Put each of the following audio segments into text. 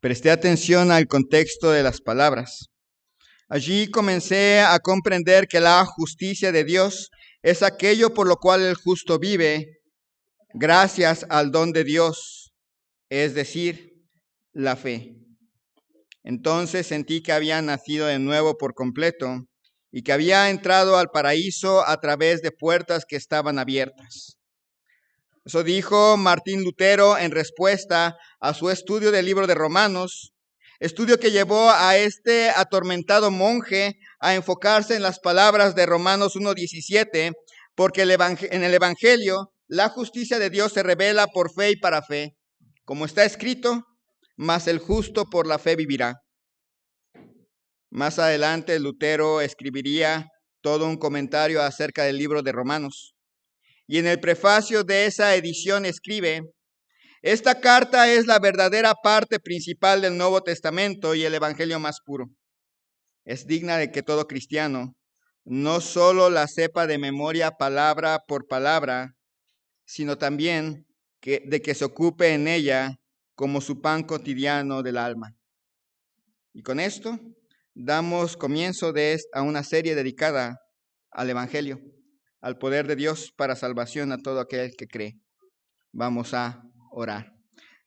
Presté atención al contexto de las palabras. Allí comencé a comprender que la justicia de Dios es aquello por lo cual el justo vive gracias al don de Dios, es decir, la fe. Entonces sentí que había nacido de nuevo por completo y que había entrado al paraíso a través de puertas que estaban abiertas. Eso dijo Martín Lutero en respuesta a su estudio del libro de Romanos, estudio que llevó a este atormentado monje a enfocarse en las palabras de Romanos 1:17, porque en el Evangelio la justicia de Dios se revela por fe y para fe, como está escrito, mas el justo por la fe vivirá. Más adelante Lutero escribiría todo un comentario acerca del libro de Romanos. Y en el prefacio de esa edición escribe: esta carta es la verdadera parte principal del Nuevo Testamento y el Evangelio más puro. Es digna de que todo cristiano no solo la sepa de memoria palabra por palabra, sino también de que se ocupe en ella como su pan cotidiano del alma. Y con esto damos comienzo a una serie dedicada al Evangelio, al poder de Dios para salvación a todo aquel que cree. Vamos a orar.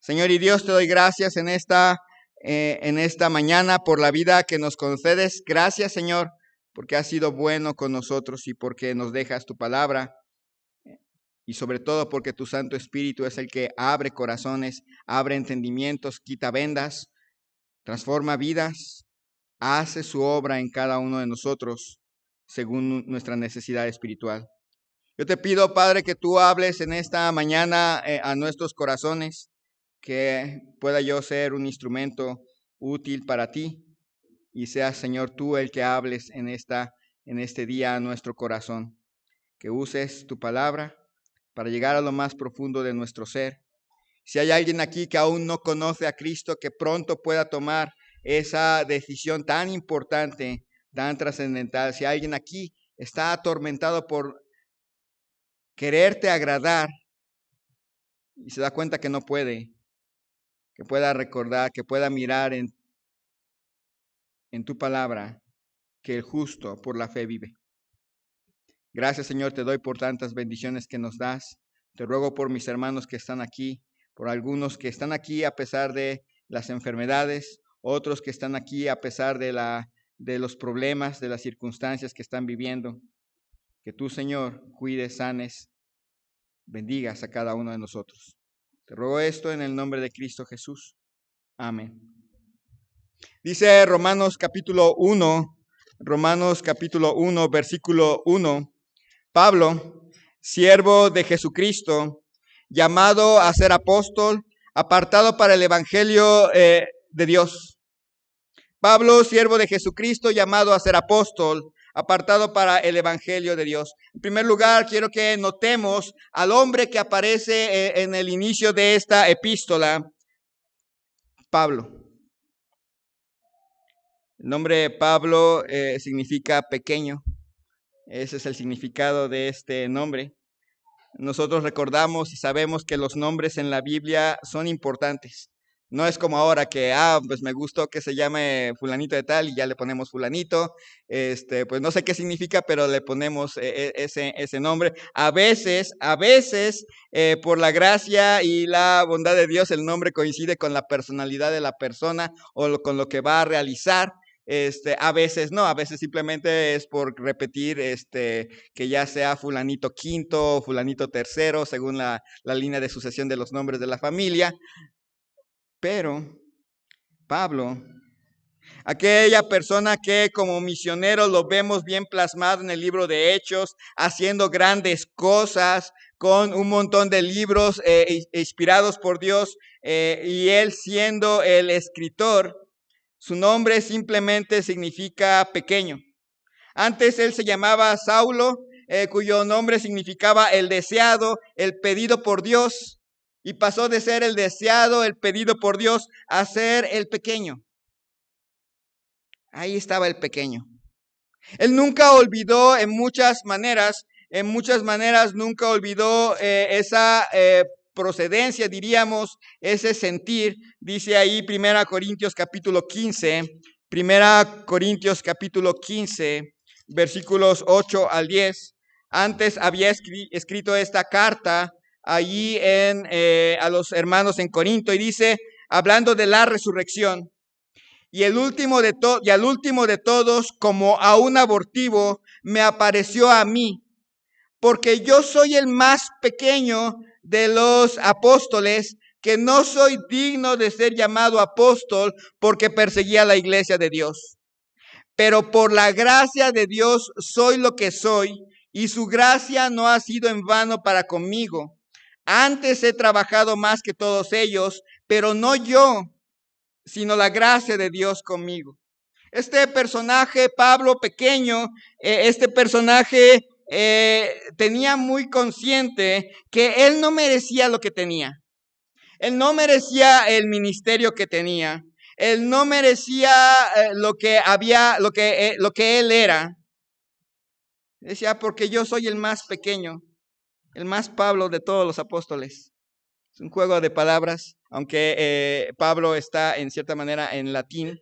Señor y Dios, te doy gracias en esta mañana por la vida que nos concedes. Gracias, Señor, porque has sido bueno con nosotros y porque nos dejas tu palabra. Y sobre todo porque tu Santo Espíritu es el que abre corazones, abre entendimientos, quita vendas, transforma vidas, hace su obra en cada uno de nosotros según nuestra necesidad espiritual. Yo te pido, Padre, que tú hables en esta mañana a nuestros corazones, que pueda yo ser un instrumento útil para ti y seas, Señor, tú el que hables en este día a nuestro corazón. Que uses tu palabra para llegar a lo más profundo de nuestro ser. Si hay alguien aquí que aún no conoce a Cristo, que pronto pueda tomar esa decisión tan importante, tan trascendental. Si alguien aquí está atormentado por quererte agradar y se da cuenta que no puede, que pueda recordar, que pueda mirar en tu palabra que el justo por la fe vive. Gracias, Señor, te doy por tantas bendiciones que nos das. Te ruego por mis hermanos que están aquí, por algunos que están aquí a pesar de las enfermedades, otros que están aquí a pesar de los problemas, de las circunstancias que están viviendo. Que tú, Señor, cuides, sanes, bendigas a cada uno de nosotros. Te ruego esto en el nombre de Cristo Jesús. Amén. Dice Romanos capítulo 1, versículo 1. Pablo, siervo de Jesucristo, llamado a ser apóstol, apartado para el evangelio de Dios. Pablo, siervo de Jesucristo, llamado a ser apóstol, apartado para el evangelio de Dios. En primer lugar, quiero que notemos al hombre que aparece en el inicio de esta epístola, Pablo. El nombre Pablo significa pequeño. Ese es el significado de este nombre. Nosotros recordamos y sabemos que los nombres en la Biblia son importantes. No es como ahora que, pues me gustó que se llame fulanito de tal y ya le ponemos fulanito. Pues no sé qué significa, pero le ponemos ese nombre. A veces, por la gracia y la bondad de Dios, el nombre coincide con la personalidad de la persona o con lo que va a realizar. A veces no, a veces simplemente es por repetir, que ya sea fulanito quinto o fulanito tercero, según la línea de sucesión de los nombres de la familia. Pero Pablo, aquella persona que como misionero lo vemos bien plasmado en el libro de Hechos, haciendo grandes cosas, con un montón de libros inspirados por Dios, y él siendo el escritor, su nombre simplemente significa pequeño. Antes él se llamaba Saulo, cuyo nombre significaba el deseado, el pedido por Dios, y pasó de ser el deseado, el pedido por Dios, a ser el pequeño. Ahí estaba el pequeño. Él nunca olvidó en muchas maneras nunca olvidó esa procedencia, diríamos, ese sentir. Dice ahí 1 Corintios capítulo 15, 1 Corintios capítulo 15, versículos 8 al 10. Antes había escrito esta carta allí a los hermanos en Corinto y dice, hablando de la resurrección, y al último de todos, como a un abortivo, me apareció a mí, porque yo soy el más pequeño de los apóstoles, que no soy digno de ser llamado apóstol porque perseguía la iglesia de Dios. Pero por la gracia de Dios soy lo que soy, y su gracia no ha sido en vano para conmigo. Antes he trabajado más que todos ellos, pero no yo, sino la gracia de Dios conmigo. Este personaje, Pablo pequeño, este personaje tenía muy consciente que él no merecía lo que tenía. Él no merecía el ministerio que tenía. Él no merecía lo que él era. Decía, porque yo soy el más pequeño, el más Pablo de todos los apóstoles. Es un juego de palabras, aunque Pablo está en cierta manera en latín.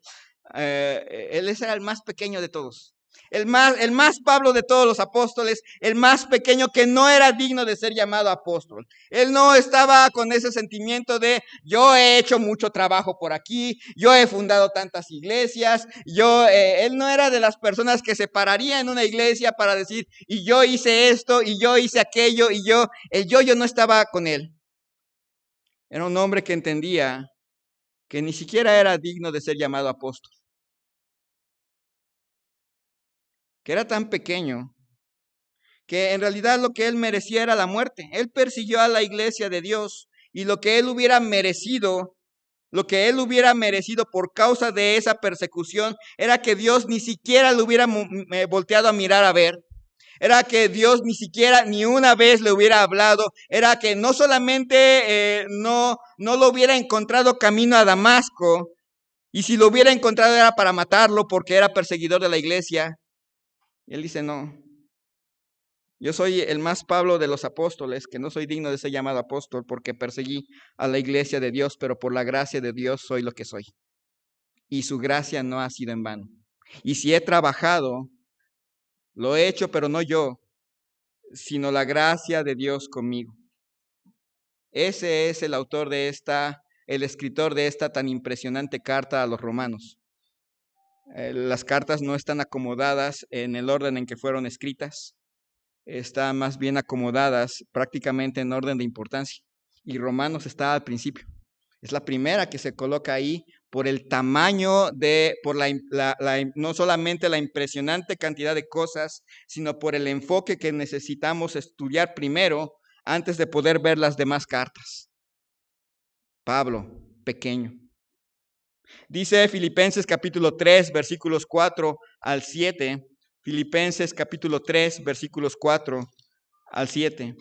Él era el más pequeño de todos. El más Pablo de todos los apóstoles, el más pequeño que no era digno de ser llamado apóstol. Él no estaba con ese sentimiento de yo he hecho mucho trabajo por aquí, yo he fundado tantas iglesias, él no era de las personas que se pararía en una iglesia para decir y yo hice esto y yo hice aquello y el yo no estaba con él. Era un hombre que entendía que ni siquiera era digno de ser llamado apóstol. Que era tan pequeño que en realidad lo que él merecía era la muerte. Él persiguió a la iglesia de Dios y lo que él hubiera merecido por causa de esa persecución era que Dios ni siquiera lo hubiera volteado a mirar a ver. Era que Dios ni una vez le hubiera hablado. Era que no solamente no lo hubiera encontrado camino a Damasco, y si lo hubiera encontrado era para matarlo porque era perseguidor de la iglesia. Y él dice, no, yo soy el más Pablo de los apóstoles, que no soy digno de ser llamado apóstol porque perseguí a la iglesia de Dios, pero por la gracia de Dios soy lo que soy. Y su gracia no ha sido en vano. Y si he trabajado, lo he hecho, pero no yo, sino la gracia de Dios conmigo. Ese es el escritor de esta tan impresionante carta a los romanos. Las cartas no están acomodadas en el orden en que fueron escritas, están más bien acomodadas prácticamente en orden de importancia. Y Romanos está al principio. Es la primera que se coloca ahí por el tamaño no solamente la impresionante cantidad de cosas, sino por el enfoque que necesitamos estudiar primero antes de poder ver las demás cartas. Pablo, pequeño. Dice Filipenses capítulo 3, versículos 4 al 7. Filipenses capítulo 3, versículos 4 al 7.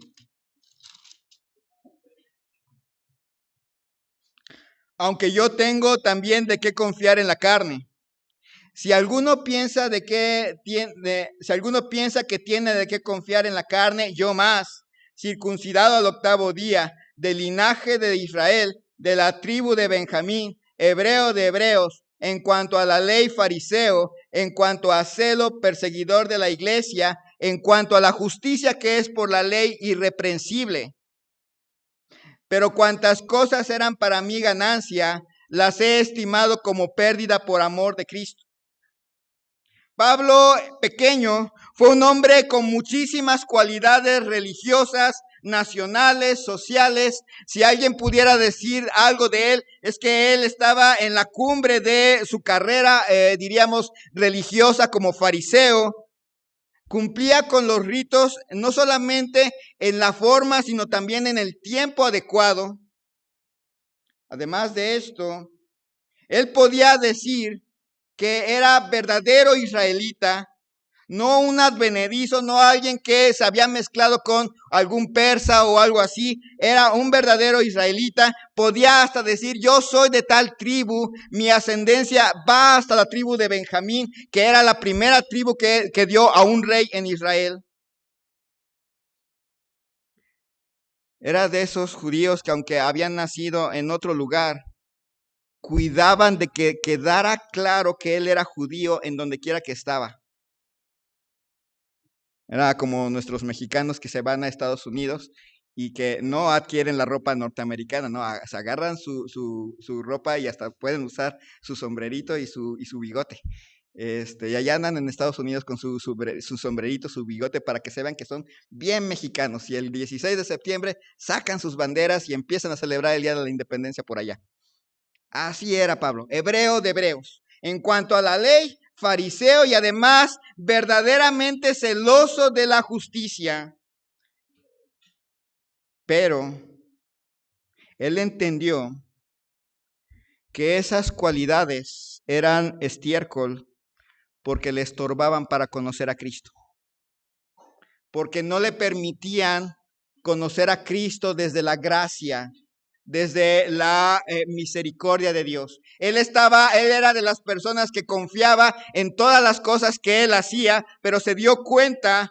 Aunque yo tengo también de qué confiar en la carne. Si alguno piensa que tiene de qué confiar en la carne, yo más, circuncidado al 8º día, del linaje de Israel, de la tribu de Benjamín, hebreo de hebreos, en cuanto a la ley fariseo, en cuanto a celo perseguidor de la iglesia, en cuanto a la justicia que es por la ley irreprensible. Pero cuantas cosas eran para mí ganancia, las he estimado como pérdida por amor de Cristo. Pablo, pequeño, fue un hombre con muchísimas cualidades religiosas, nacionales, sociales. Si alguien pudiera decir algo de él, es que él estaba en la cumbre de su carrera, diríamos, religiosa como fariseo. Cumplía con los ritos, no solamente en la forma, sino también en el tiempo adecuado. Además de esto, él podía decir que era verdadero israelita, no un advenedizo, no alguien que se había mezclado con algún persa o algo así. Era un verdadero israelita. Podía hasta decir, yo soy de tal tribu, mi ascendencia va hasta la tribu de Benjamín, que era la primera tribu que dio a un rey en Israel. Era de esos judíos que aunque habían nacido en otro lugar, cuidaban de que quedara claro que él era judío en donde quiera que estaba. Era como nuestros mexicanos que se van a Estados Unidos y que no adquieren la ropa norteamericana, no, se agarran su ropa y hasta pueden usar su sombrerito y su bigote. Y allá andan en Estados Unidos con su sombrerito, su bigote, para que se vean que son bien mexicanos. Y el 16 de septiembre sacan sus banderas y empiezan a celebrar el Día de la Independencia por allá. Así era Pablo, hebreo de hebreos. En cuanto a la ley, fariseo y además verdaderamente celoso de la justicia. Pero él entendió que esas cualidades eran estiércol porque le estorbaban para conocer a Cristo. Porque no le permitían conocer a Cristo desde la gracia, desde la misericordia de Dios. Él era de las personas que confiaba en todas las cosas que él hacía, pero se dio cuenta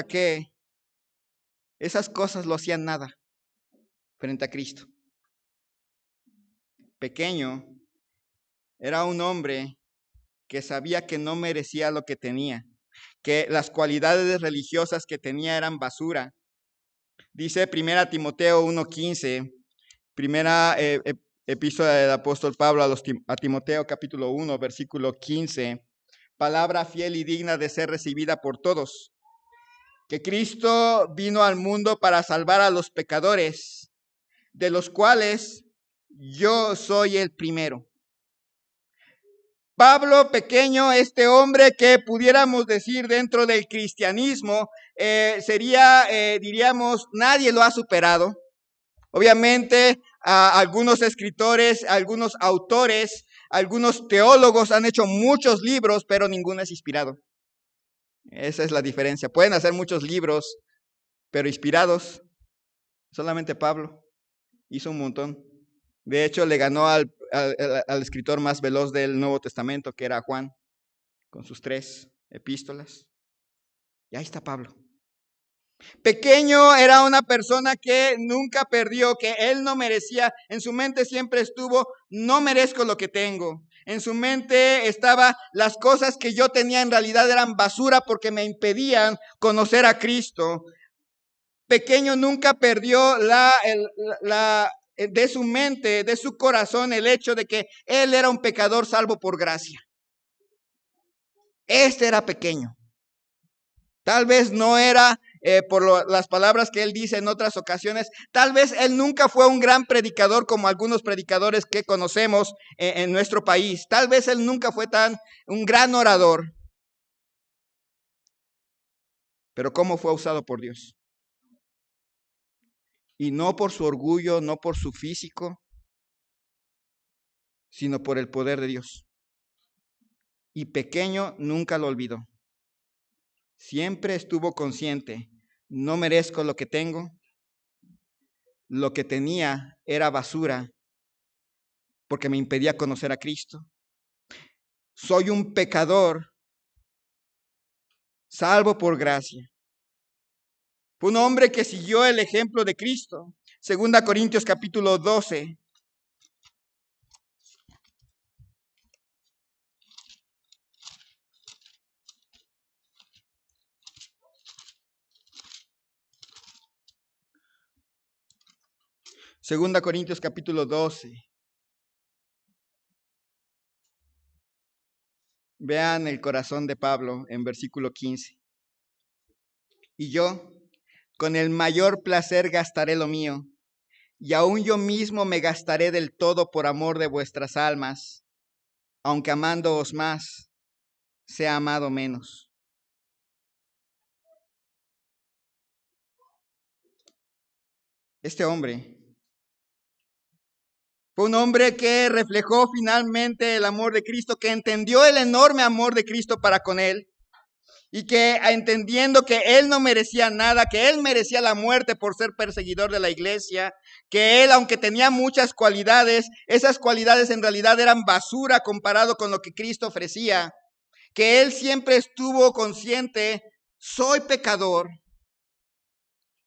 que esas cosas lo hacían nada frente a Cristo. Pequeño, era un hombre que sabía que no merecía lo que tenía, que las cualidades religiosas que tenía eran basura. Dice 1 Timoteo 1:15, primera epístola del apóstol Pablo a Timoteo capítulo 1, versículo 15, palabra fiel y digna de ser recibida por todos, que Cristo vino al mundo para salvar a los pecadores, de los cuales yo soy el primero. Pablo pequeño, este hombre que pudiéramos decir dentro del cristianismo, diríamos, nadie lo ha superado. Obviamente, algunos escritores, algunos autores, algunos teólogos han hecho muchos libros, pero ninguno es inspirado. Esa es la diferencia. Pueden hacer muchos libros, pero inspirados. Solamente Pablo hizo un montón. De hecho, le ganó al escritor más veloz del Nuevo Testamento, que era Juan, con sus 3 epístolas. Y ahí está Pablo. Pequeño, era una persona que nunca perdió, que él no merecía. En su mente siempre estuvo, no merezco lo que tengo. En su mente estaba, las cosas que yo tenía en realidad eran basura porque me impedían conocer a Cristo. Pequeño nunca perdió de su mente, de su corazón, el hecho de que él era un pecador salvo por gracia. Este era pequeño. Tal vez no era por las palabras que él dice en otras ocasiones. Tal vez él nunca fue un gran predicador como algunos predicadores que conocemos en nuestro país. Tal vez él nunca fue un gran orador. Pero ¿cómo fue usado por Dios? Y no por su orgullo, no por su físico, sino por el poder de Dios. Y pequeño nunca lo olvidó. Siempre estuvo consciente, no merezco lo que tengo. Lo que tenía era basura porque me impedía conocer a Cristo. Soy un pecador salvo por gracia. Fue un hombre que siguió el ejemplo de Cristo. 2 Corintios capítulo 12. Segunda Corintios capítulo 12. Vean el corazón de Pablo en versículo 15. Y yo, con el mayor placer gastaré lo mío, y aún yo mismo me gastaré del todo por amor de vuestras almas, aunque amándoos más, sea amado menos. Este hombre fue un hombre que reflejó finalmente el amor de Cristo, que entendió el enorme amor de Cristo para con él y que entendiendo que él no merecía nada, que él merecía la muerte por ser perseguidor de la iglesia, que él, aunque tenía muchas cualidades, esas cualidades en realidad eran basura comparado con lo que Cristo ofrecía, que él siempre estuvo consciente, soy pecador,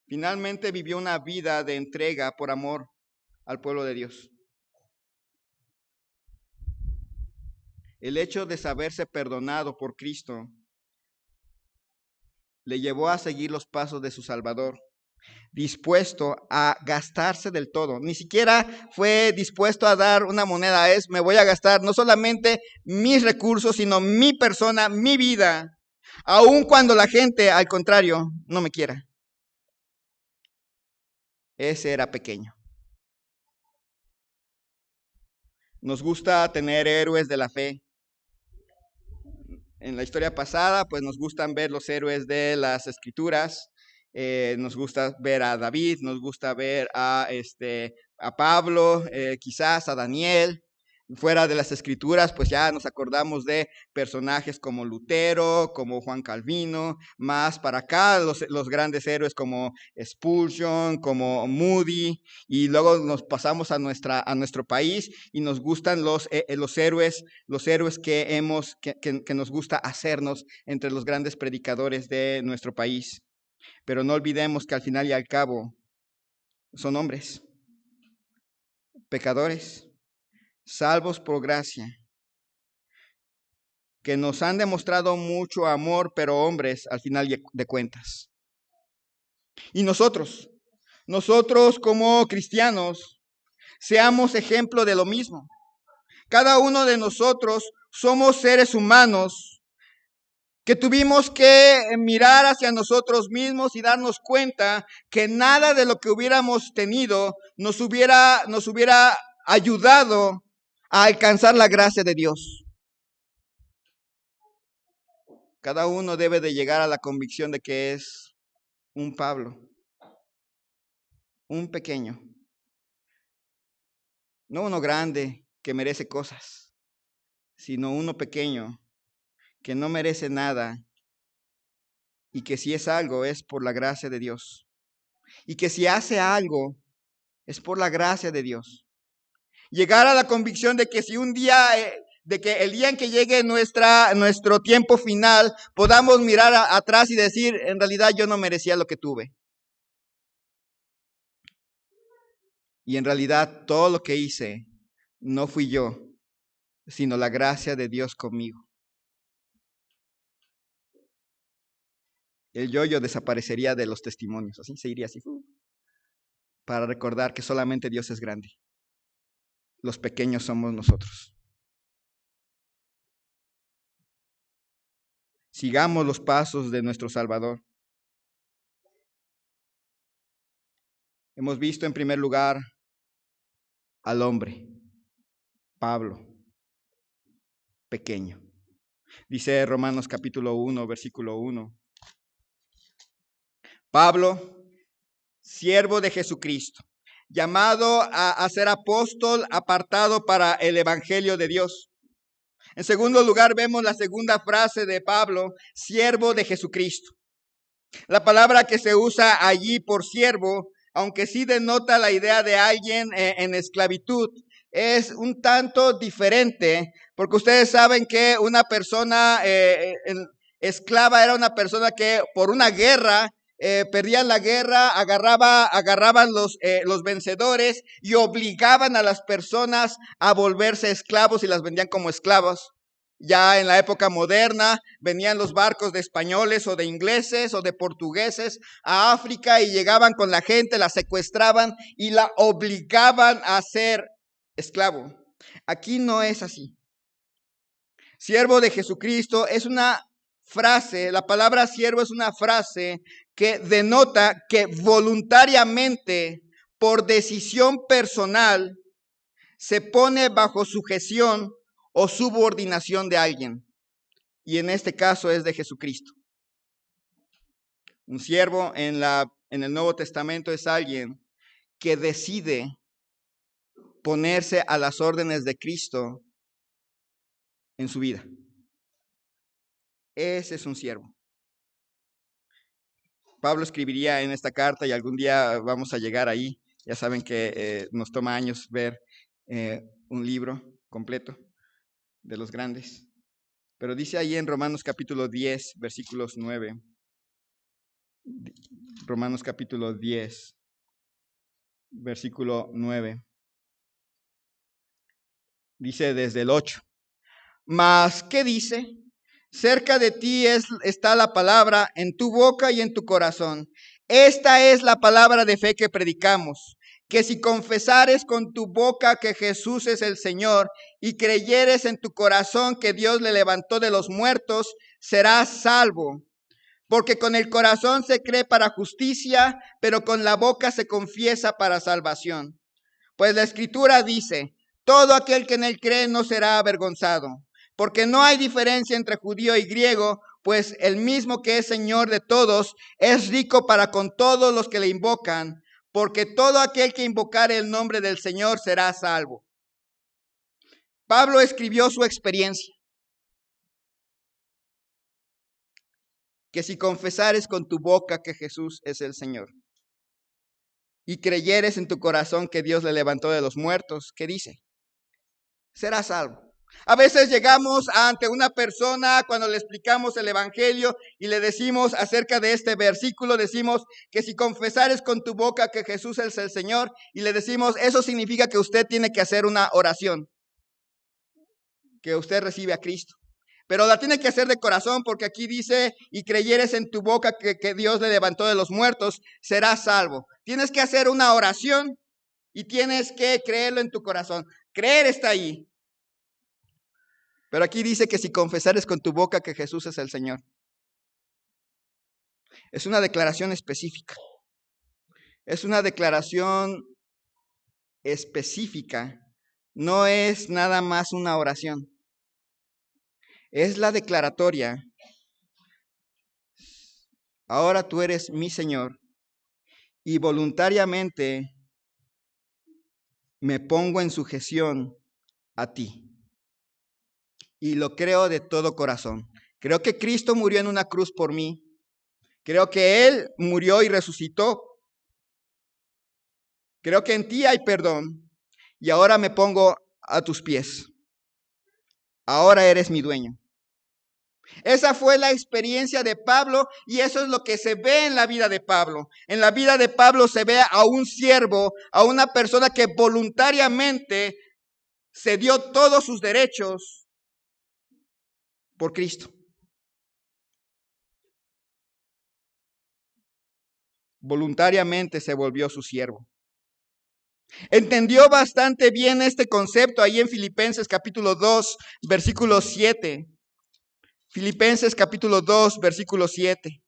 Finalmente vivió una vida de entrega por amor al pueblo de Dios. El hecho de saberse perdonado por Cristo le llevó a seguir los pasos de su Salvador, dispuesto a gastarse del todo. Ni siquiera fue dispuesto a dar una moneda. Me voy a gastar no solamente mis recursos, sino mi persona, mi vida, aun cuando la gente, al contrario, no me quiera. Ese era pequeño. Nos gusta tener héroes de la fe. En la historia pasada, pues nos gustan ver los héroes de las escrituras. Nos gusta ver a David, nos gusta ver a Pablo, quizás a Daniel. Fuera de las escrituras, pues ya nos acordamos de personajes como Lutero, como Juan Calvino, más para acá los grandes héroes como Spurgeon, como Moody, y luego nos pasamos a nuestro país y nos gustan los héroes que nos gusta hacernos entre los grandes predicadores de nuestro país. Pero no olvidemos que al final y al cabo son hombres, pecadores, salvos por gracia, que nos han demostrado mucho amor, pero hombres al final de cuentas. Y nosotros como cristianos, seamos ejemplo de lo mismo. Cada uno de nosotros somos seres humanos que tuvimos que mirar hacia nosotros mismos y darnos cuenta que nada de lo que hubiéramos tenido nos hubiera ayudado a alcanzar la gracia de Dios. Cada uno debe de llegar a la convicción de que es un Pablo, un pequeño, no uno grande que merece cosas, sino uno pequeño que no merece nada y que si es algo es por la gracia de Dios. Y que si hace algo es por la gracia de Dios. Llegar a la convicción de que si un día, de que el día en que llegue nuestro tiempo final, podamos mirar atrás y decir, en realidad yo no merecía lo que tuve. Y en realidad todo lo que hice no fui yo, sino la gracia de Dios conmigo. El yo desaparecería de los testimonios, así se iría así, para recordar que solamente Dios es grande. Los pequeños somos nosotros. Sigamos los pasos de nuestro Salvador. Hemos visto en primer lugar al hombre, Pablo, pequeño. Dice Romanos capítulo 1, versículo 1. Pablo, siervo de Jesucristo, llamado a ser apóstol, apartado para el evangelio de Dios. En segundo lugar, vemos la segunda frase de Pablo, siervo de Jesucristo. La palabra que se usa allí por siervo, aunque sí denota la idea de alguien en esclavitud, es un tanto diferente, porque ustedes saben que una persona esclava era una persona que por una guerra, perdían la guerra, agarraban los vencedores y obligaban a las personas a volverse esclavos y las vendían como esclavos. Ya en la época moderna venían los barcos de españoles o de ingleses o de portugueses a África y llegaban con la gente, la secuestraban y la obligaban a ser esclavo. Aquí no es así. Siervo de Jesucristo es una frase, la palabra siervo es una frase que denota que voluntariamente, por decisión personal, se pone bajo sujeción o subordinación de alguien. Y en este caso es de Jesucristo. Un siervo en el Nuevo Testamento es alguien que decide ponerse a las órdenes de Cristo en su vida. Ese es un siervo. Pablo escribiría en esta carta, y algún día vamos a llegar ahí. Ya saben que nos toma años ver un libro completo de los grandes. Pero dice ahí en Romanos capítulo 10, versículos 9. Romanos capítulo 10, versículo 9. Dice desde el 8. Mas, ¿qué dice? Cerca de ti está la palabra, en tu boca y en tu corazón. Esta es la palabra de fe que predicamos, que si confesares con tu boca que Jesús es el Señor y creyeres en tu corazón que Dios le levantó de los muertos, serás salvo. Porque con el corazón se cree para justicia, pero con la boca se confiesa para salvación. Pues la Escritura dice, todo aquel que en él cree no será avergonzado. Porque no hay diferencia entre judío y griego, pues el mismo que es Señor de todos es rico para con todos los que le invocan, porque todo aquel que invocare el nombre del Señor será salvo. Pablo escribió su experiencia, que si confesares con tu boca que Jesús es el Señor y creyeres en tu corazón que Dios le levantó de los muertos, ¿qué dice? Serás salvo. A veces llegamos ante una persona cuando le explicamos el evangelio y le decimos acerca de este versículo, decimos que si confesares con tu boca que Jesús es el Señor, y le decimos, eso significa que usted tiene que hacer una oración, que usted recibe a Cristo. Pero la tiene que hacer de corazón, porque aquí dice, y creyeres en tu boca que Dios le levantó de los muertos, serás salvo. Tienes que hacer una oración y tienes que creerlo en tu corazón. Creer está ahí. Pero aquí dice que si confesares con tu boca que Jesús es el Señor. Es una declaración específica. Es una declaración específica. No es nada más una oración. Es la declaratoria. Ahora tú eres mi Señor y voluntariamente me pongo en sujeción a ti. Y lo creo de todo corazón. Creo que Cristo murió en una cruz por mí. Creo que Él murió y resucitó. Creo que en ti hay perdón. Y ahora me pongo a tus pies. Ahora eres mi dueño. Esa fue la experiencia de Pablo y eso es lo que se ve en la vida de Pablo. En la vida de Pablo se ve a un siervo, a una persona que voluntariamente se dio todos sus derechos por Cristo. Voluntariamente se volvió su siervo. Entendió bastante bien este concepto ahí en Filipenses capítulo 2, versículo 7. Filipenses capítulo 2, versículo 7.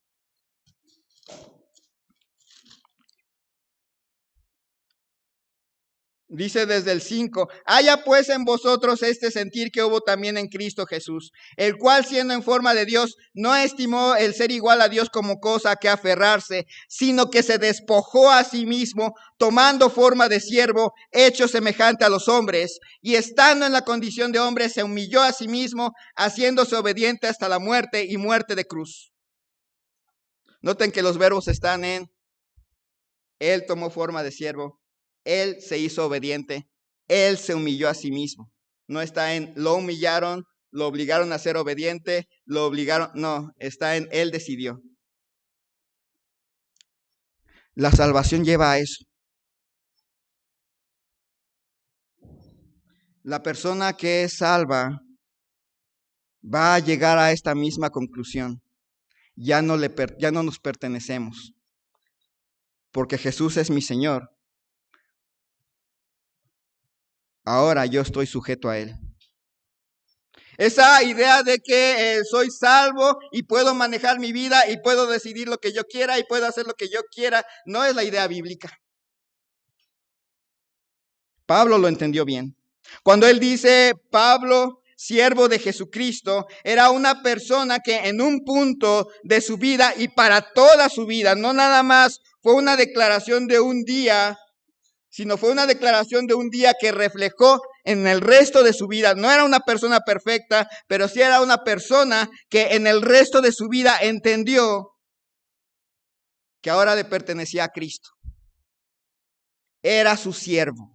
Dice desde el 5, haya pues en vosotros este sentir que hubo también en Cristo Jesús, el cual siendo en forma de Dios, no estimó el ser igual a Dios como cosa que aferrarse, sino que se despojó a sí mismo, tomando forma de siervo, hecho semejante a los hombres, y estando en la condición de hombre, se humilló a sí mismo, haciéndose obediente hasta la muerte y muerte de cruz. Noten que los verbos están en, él tomó forma de siervo. Él se hizo obediente. Él se humilló a sí mismo. No está en lo humillaron, lo obligaron a ser obediente, lo obligaron. No, está en él decidió. La salvación lleva a eso. La persona que es salva va a llegar a esta misma conclusión. Ya no nos pertenecemos. Porque Jesús es mi Señor. Ahora yo estoy sujeto a Él. Esa idea de que soy salvo y puedo manejar mi vida y puedo decidir lo que yo quiera y puedo hacer lo que yo quiera, no es la idea bíblica. Pablo lo entendió bien. Cuando él dice, Pablo, siervo de Jesucristo, era una persona que en un punto de su vida y para toda su vida, no nada más fue una declaración de un día, sino fue una declaración de un día que reflejó en el resto de su vida. No era una persona perfecta, pero sí era una persona que en el resto de su vida entendió que ahora le pertenecía a Cristo. Era su siervo.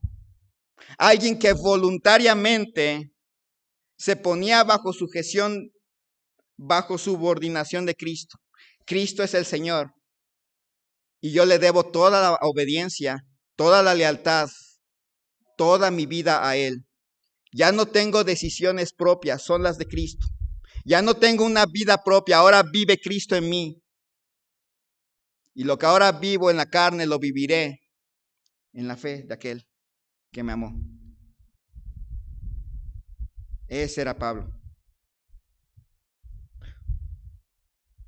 Alguien que voluntariamente se ponía bajo sujeción, bajo subordinación de Cristo. Cristo es el Señor. Y yo le debo toda la obediencia, toda la lealtad, toda mi vida a Él. Ya no tengo decisiones propias, son las de Cristo. Ya no tengo una vida propia, ahora vive Cristo en mí. Y lo que ahora vivo en la carne lo viviré en la fe de aquel que me amó. Ese era Pablo.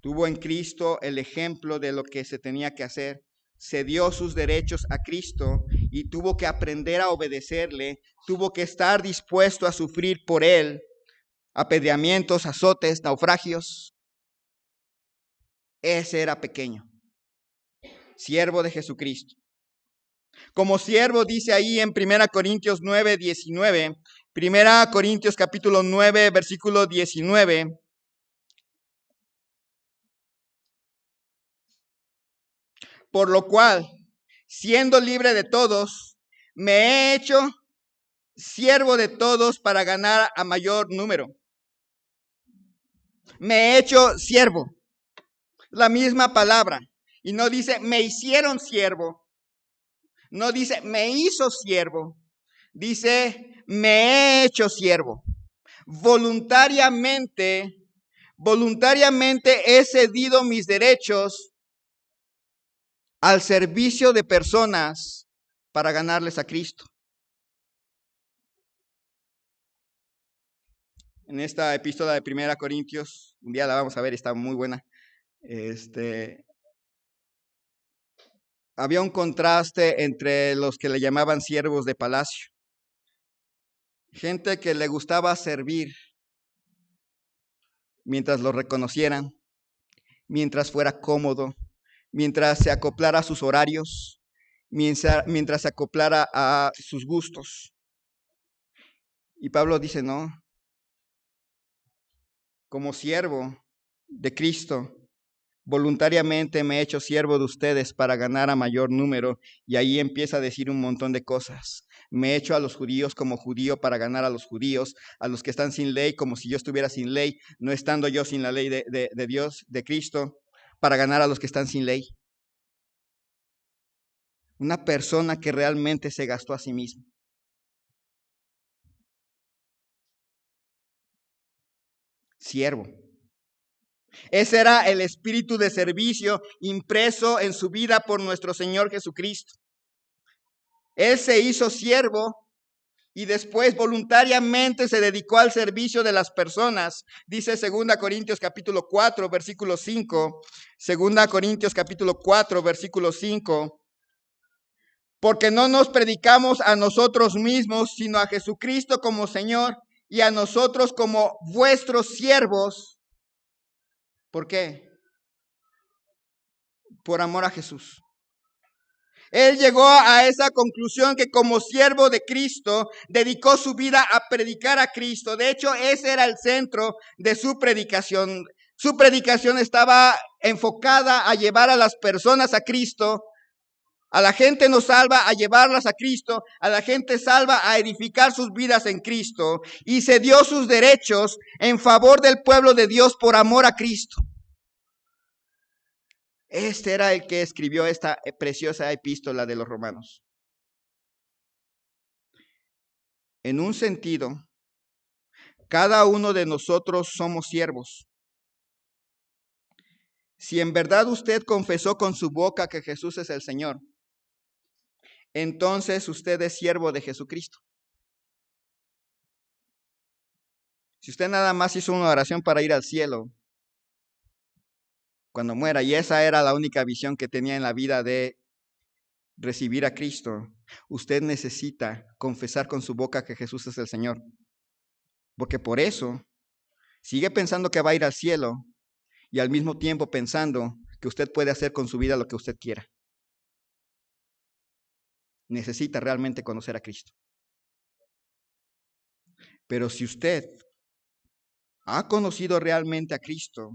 Tuvo en Cristo el ejemplo de lo que se tenía que hacer. Se dio sus derechos a Cristo y tuvo que aprender a obedecerle. Tuvo que estar dispuesto a sufrir por Él apedreamientos, azotes, naufragios. Ese era pequeño, siervo de Jesucristo. Como siervo dice ahí en 1 Corintios 9, 19, 1 Corintios capítulo 9, versículo 19. Por lo cual, siendo libre de todos, me he hecho siervo de todos para ganar a mayor número. Me he hecho siervo. La misma palabra. Y no dice, me hicieron siervo. No dice, me hizo siervo. Dice, me he hecho siervo. Voluntariamente he cedido mis derechos al servicio de personas para ganarles a Cristo. En esta epístola de 1 Corintios, un día la vamos a ver, está muy buena. Había un contraste entre los que le llamaban siervos de palacio. Gente que le gustaba servir mientras lo reconocieran, mientras fuera cómodo, mientras se acoplara a sus horarios, mientras se acoplara a sus gustos. Y Pablo dice, no, como siervo de Cristo, voluntariamente me he hecho siervo de ustedes para ganar a mayor número. Y ahí empieza a decir un montón de cosas. Me he hecho a los judíos como judío para ganar a los judíos, a los que están sin ley como si yo estuviera sin ley, no estando yo sin la ley de Dios, de Cristo, para ganar a los que están sin ley. Una persona que realmente se gastó a sí mismo. Siervo. Ese era el espíritu de servicio impreso en su vida por nuestro Señor Jesucristo. Él se hizo siervo y después voluntariamente se dedicó al servicio de las personas. Dice 2 Corintios capítulo 4, versículo 5. 2 Corintios capítulo 4, versículo 5. Porque no nos predicamos a nosotros mismos, sino a Jesucristo como Señor y a nosotros como vuestros siervos. ¿Por qué? Por amor a Jesús. Él llegó a esa conclusión que como siervo de Cristo dedicó su vida a predicar a Cristo. De hecho, ese era el centro de su predicación. Su predicación estaba enfocada a llevar a las personas a Cristo. A la gente no salva a llevarlas a Cristo, a la gente salva a edificar sus vidas en Cristo. Y se dio sus derechos en favor del pueblo de Dios por amor a Cristo. Este era el que escribió esta preciosa epístola de los Romanos. En un sentido, cada uno de nosotros somos siervos. Si en verdad usted confesó con su boca que Jesús es el Señor, entonces usted es siervo de Jesucristo. Si usted nada más hizo una oración para ir al cielo cuando muera, y esa era la única visión que tenía en la vida de recibir a Cristo, usted necesita confesar con su boca que Jesús es el Señor. Porque por eso sigue pensando que va a ir al cielo y al mismo tiempo pensando que usted puede hacer con su vida lo que usted quiera. Necesita realmente conocer a Cristo. Pero si usted ha conocido realmente a Cristo,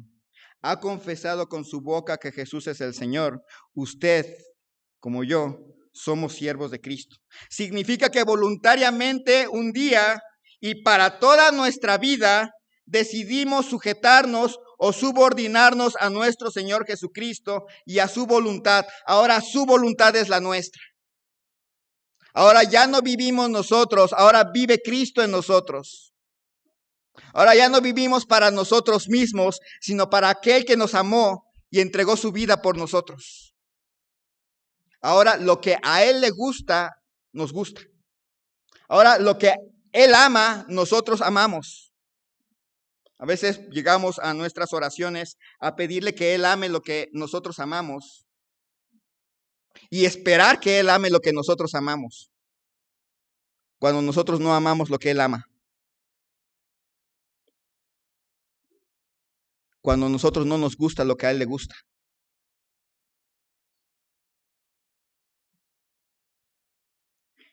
ha confesado con su boca que Jesús es el Señor, usted, como yo, somos siervos de Cristo. Significa que voluntariamente un día y para toda nuestra vida decidimos sujetarnos o subordinarnos a nuestro Señor Jesucristo y a su voluntad. Ahora su voluntad es la nuestra. Ahora ya no vivimos nosotros, ahora vive Cristo en nosotros. Ahora ya no vivimos para nosotros mismos, sino para aquel que nos amó y entregó su vida por nosotros. Ahora lo que a Él le gusta, nos gusta. Ahora lo que Él ama, nosotros amamos. A veces llegamos a nuestras oraciones a pedirle que Él ame lo que nosotros amamos y esperar que Él ame lo que nosotros amamos, cuando nosotros no amamos lo que Él ama. Cuando a nosotros no nos gusta lo que a Él le gusta.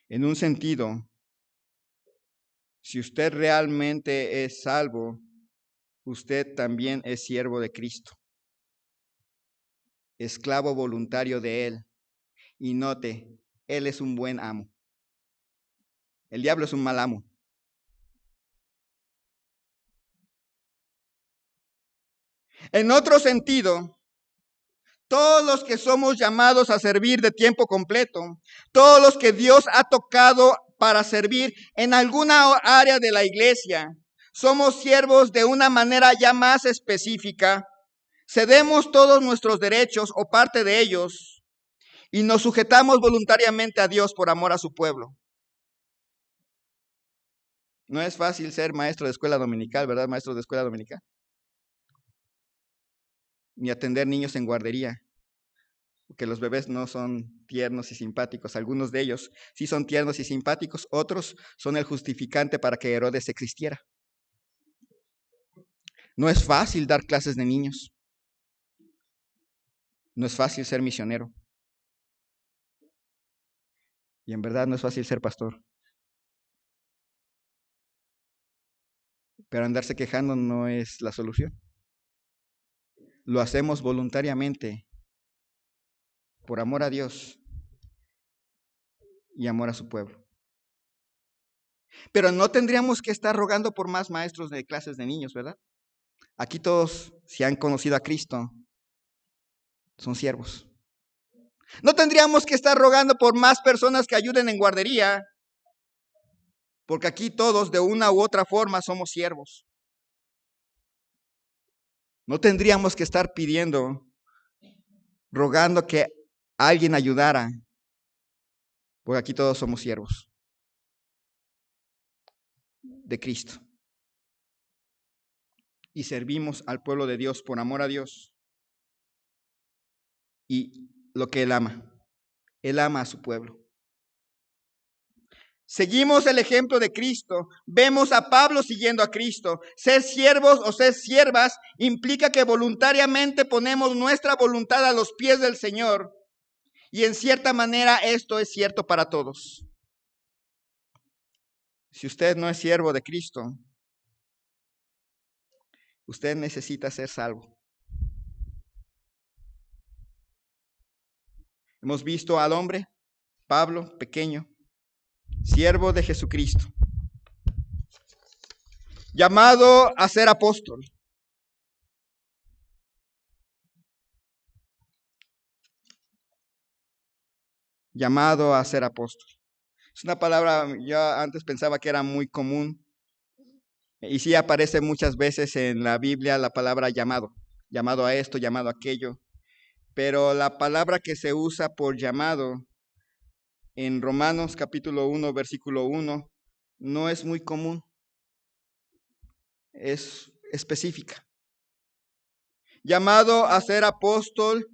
En un sentido, si usted realmente es salvo, usted también es siervo de Cristo, esclavo voluntario de Él. Y note, Él es un buen amo. El diablo es un mal amo. En otro sentido, todos los que somos llamados a servir de tiempo completo, todos los que Dios ha tocado para servir en alguna área de la iglesia, somos siervos de una manera ya más específica. Cedemos todos nuestros derechos o parte de ellos y nos sujetamos voluntariamente a Dios por amor a su pueblo. No es fácil ser maestro de escuela dominical, ¿verdad? Maestro de escuela dominical. Ni atender niños en guardería, porque los bebés no son tiernos y simpáticos. Algunos de ellos sí son tiernos y simpáticos, otros son el justificante para que Herodes se cristiera. No es fácil dar clases de niños. No es fácil ser misionero. Y en verdad no es fácil ser pastor. Pero andarse quejando no es la solución. Lo hacemos voluntariamente por amor a Dios y amor a su pueblo. Pero no tendríamos que estar rogando por más maestros de clases de niños, ¿verdad? Aquí todos, si han conocido a Cristo, son siervos. No tendríamos que estar rogando por más personas que ayuden en guardería, porque aquí todos de una u otra forma somos siervos. No tendríamos que estar pidiendo, rogando que alguien ayudara, porque aquí todos somos siervos de Cristo. Y servimos al pueblo de Dios por amor a Dios y lo que Él ama. Él ama a su pueblo. Seguimos el ejemplo de Cristo. Vemos a Pablo siguiendo a Cristo. Ser siervos o ser siervas implica que voluntariamente ponemos nuestra voluntad a los pies del Señor. Y en cierta manera esto es cierto para todos. Si usted no es siervo de Cristo, usted necesita ser salvo. Hemos visto al hombre, Pablo, pequeño, siervo de Jesucristo, llamado a ser apóstol. Llamado a ser apóstol. Es una palabra, yo antes pensaba que era muy común, y sí aparece muchas veces en la Biblia la palabra llamado, llamado a esto, llamado a aquello, pero la palabra que se usa por llamado en Romanos capítulo 1, versículo 1, no es muy común, es específica. Llamado a ser apóstol,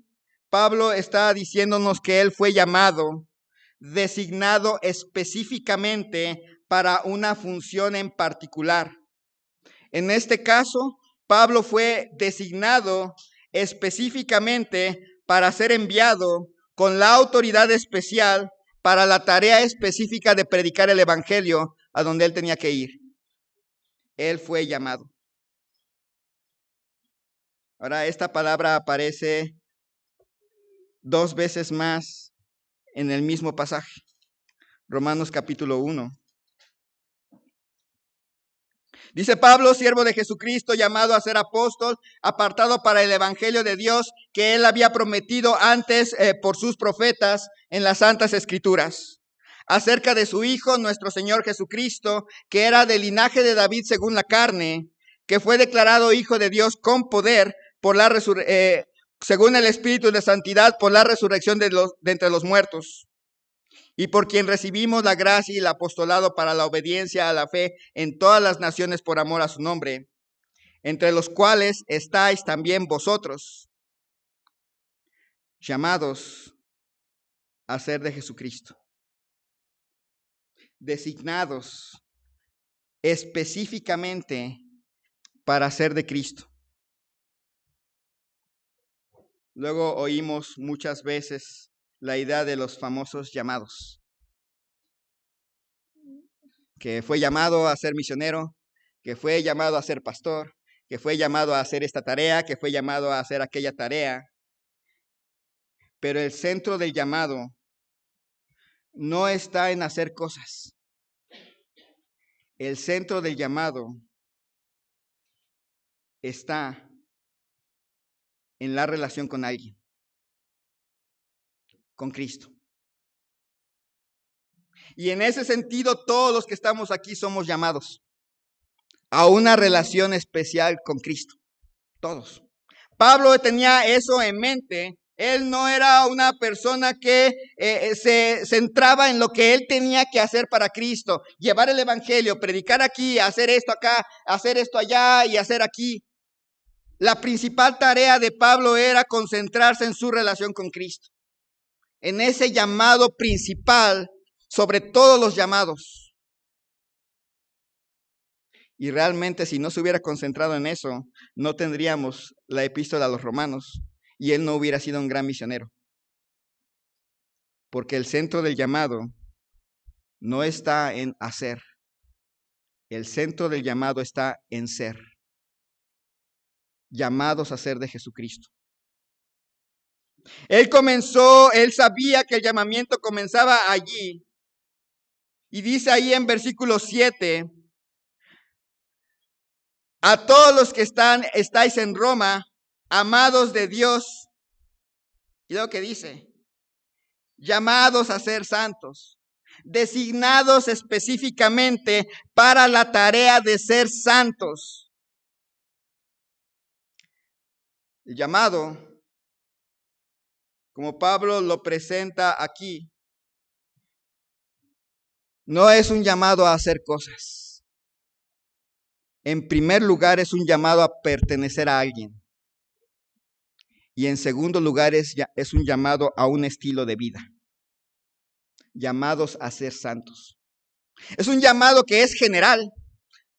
Pablo está diciéndonos que él fue llamado, designado específicamente para una función en particular. En este caso, Pablo fue designado específicamente para ser enviado con la autoridad especial para la tarea específica de predicar el evangelio a donde él tenía que ir. Él fue llamado. Ahora, esta palabra aparece 2 veces más en el mismo pasaje. Romanos capítulo 1. Dice Pablo, siervo de Jesucristo, llamado a ser apóstol, apartado para el evangelio de Dios que él había prometido antes por sus profetas en las santas escrituras, acerca de su Hijo, nuestro Señor Jesucristo, que era del linaje de David según la carne, que fue declarado Hijo de Dios con poder por la según el Espíritu de santidad, por la resurrección de entre los muertos, y por quien recibimos la gracia y el apostolado para la obediencia a la fe en todas las naciones por amor a su nombre, entre los cuales estáis también vosotros, llamados a ser de Jesucristo, designados específicamente para ser de Cristo. Luego oímos muchas veces la idea de los famosos llamados, que fue llamado a ser misionero, que fue llamado a ser pastor, que fue llamado a hacer esta tarea, que fue llamado a hacer aquella tarea. Pero el centro del llamado no está en hacer cosas. El centro del llamado está en la relación con alguien, con Cristo. Y en ese sentido, todos los que estamos aquí somos llamados a una relación especial con Cristo. Todos. Pablo tenía eso en mente. Él no era una persona que se centraba en lo que él tenía que hacer para Cristo. Llevar el evangelio, predicar aquí, hacer esto acá, hacer esto allá y hacer aquí. La principal tarea de Pablo era concentrarse en su relación con Cristo. En ese llamado principal sobre todos los llamados. Y realmente si no se hubiera concentrado en eso, no tendríamos la epístola a los romanos y él no hubiera sido un gran misionero. Porque el centro del llamado no está en hacer. El centro del llamado está en ser. Llamados a ser de Jesucristo. Él sabía que el llamamiento comenzaba allí. Y dice ahí en versículo 7, a todos los que estáis en Roma, amados de Dios, y lo que dice, llamados a ser santos, designados específicamente para la tarea de ser santos. El llamado, como Pablo lo presenta aquí, no es un llamado a hacer cosas. En primer lugar, es un llamado a pertenecer a alguien. Y en segundo lugar, es un llamado a un estilo de vida. Llamados a ser santos. Es un llamado que es general.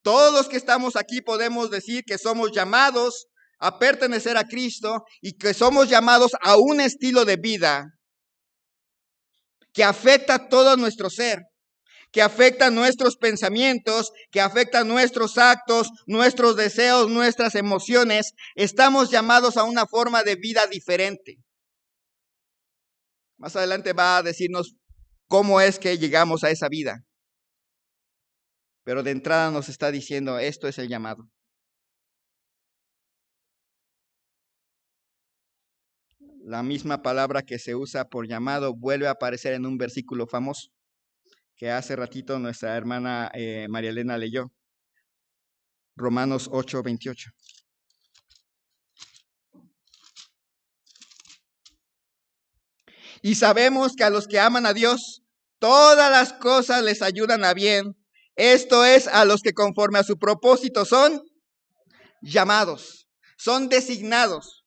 Todos los que estamos aquí podemos decir que somos llamados a pertenecer a Cristo y que somos llamados a un estilo de vida que afecta todo nuestro ser, que afecta nuestros pensamientos, que afecta nuestros actos, nuestros deseos, nuestras emociones. Estamos llamados a una forma de vida diferente. Más adelante va a decirnos cómo es que llegamos a esa vida. Pero de entrada nos está diciendo, esto es el llamado. La misma palabra que se usa por llamado vuelve a aparecer en un versículo famoso que hace ratito nuestra hermana María Elena leyó. Romanos 8:28. Y sabemos que a los que aman a Dios, todas las cosas les ayudan a bien. Esto es, a los que conforme a su propósito son llamados, son designados.